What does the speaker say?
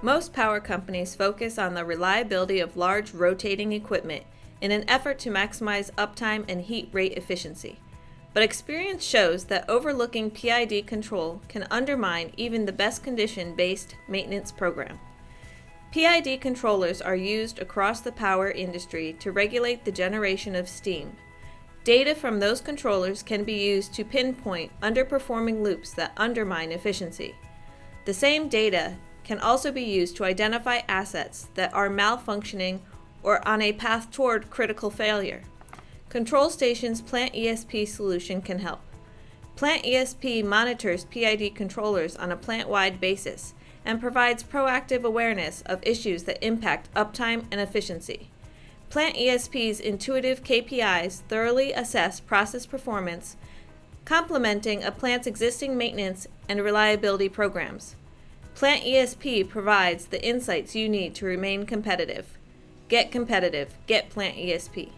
Most power companies focus on the reliability of large rotating equipment in an effort to maximize uptime and heat rate efficiency. But experience shows that overlooking PID control can undermine even the best condition-based maintenance program. PID controllers are used across the power industry to regulate the generation of steam. Data from those controllers can be used to pinpoint underperforming loops that undermine efficiency. The same data can also be used to identify assets that are malfunctioning or on a path toward critical failure. Control Station's PlantESP solution can help. PlantESP monitors PID controllers on a plant-wide basis and provides proactive awareness of issues that impact uptime and efficiency. PlantESP's intuitive KPIs thoroughly assess process performance, complementing a plant's existing maintenance and reliability programs. PlantESP provides the insights you need to remain competitive. Get competitive. Get PlantESP.